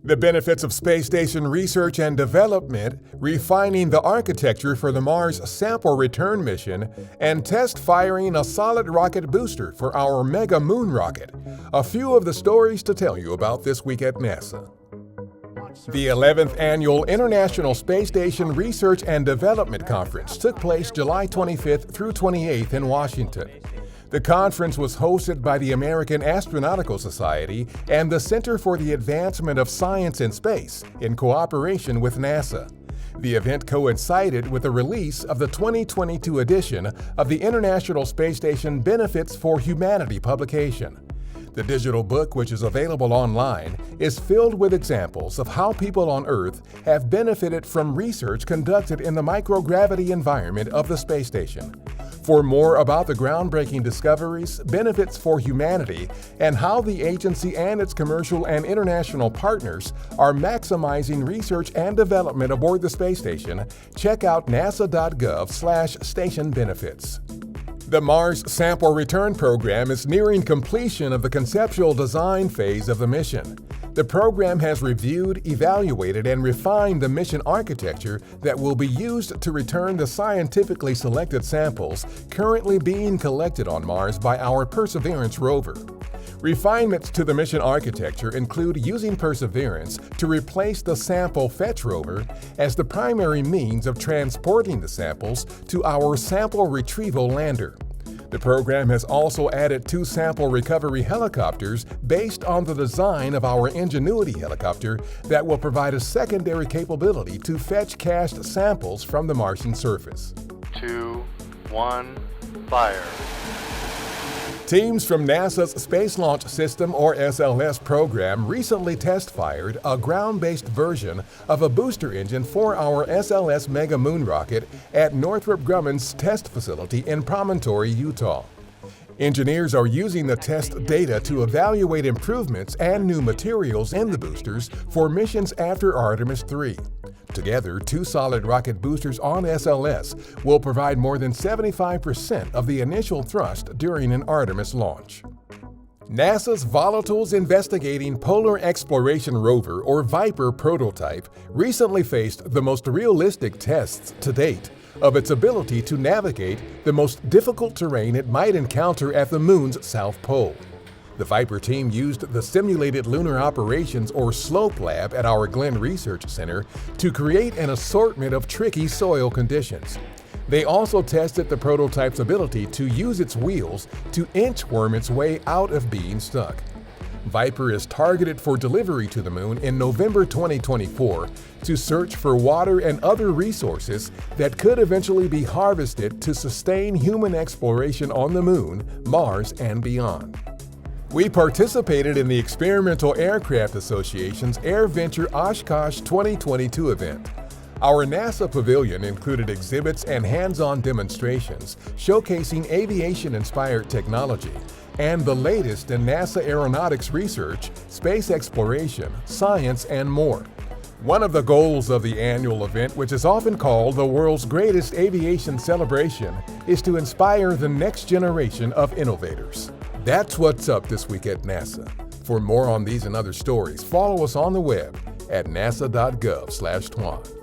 The benefits of space station research and development, refining the architecture for the Mars sample return mission, and test firing a solid rocket booster for our Mega Moon rocket. A few of the stories to tell you about this week at NASA. The 11th Annual International Space Station Research and Development Conference took place July 25th through 28th in Washington. The conference was hosted by the American Astronautical Society and the Center for the Advancement of Science in Space in cooperation with NASA. The event coincided with the release of the 2022 edition of the International Space Station Benefits for Humanity publication. The digital book, which is available online, is filled with examples of how people on Earth have benefited from research conducted in the microgravity environment of the space station. For more about the groundbreaking discoveries, benefits for humanity, and how the agency and its commercial and international partners are maximizing research and development aboard the space station, check out nasa.gov/station-benefits. The Mars Sample Return Program is nearing completion of the conceptual design phase of the mission. The program has reviewed, evaluated, and refined the mission architecture that will be used to return the scientifically selected samples currently being collected on Mars by our Perseverance rover. Refinements to the mission architecture include using Perseverance to replace the Sample Fetch rover as the primary means of transporting the samples to our Sample Retrieval lander. The program has also added 2 sample recovery helicopters based on the design of our Ingenuity helicopter that will provide a secondary capability to fetch cached samples from the Martian surface. 2, 1, fire. Teams from NASA's Space Launch System, or SLS program, recently test-fired a ground-based version of a booster engine for our SLS Mega Moon rocket at Northrop Grumman's test facility in Promontory, Utah. Engineers are using the test data to evaluate improvements and new materials in the boosters for missions after Artemis III. Together, 2 solid rocket boosters on SLS will provide more than 75% of the initial thrust during an Artemis launch. NASA's Volatiles Investigating Polar Exploration Rover, or VIPER prototype, recently faced the most realistic tests to date of its ability to navigate the most difficult terrain it might encounter at the Moon's south pole. The VIPER team used the Simulated Lunar Operations, or SLOPE lab at our Glenn Research Center to create an assortment of tricky soil conditions. They also tested the prototype's ability to use its wheels to inchworm its way out of being stuck. VIPER is targeted for delivery to the Moon in November 2024 to search for water and other resources that could eventually be harvested to sustain human exploration on the Moon, Mars, and beyond. We participated in the Experimental Aircraft Association's AirVenture Oshkosh 2022 event. Our NASA pavilion included exhibits and hands-on demonstrations showcasing aviation-inspired technology and the latest in NASA aeronautics research, space exploration, science, and more. One of the goals of the annual event, which is often called the world's greatest aviation celebration, is to inspire the next generation of innovators. That's what's up this week at NASA. For more on these and other stories, follow us on the web at nasa.gov/twan.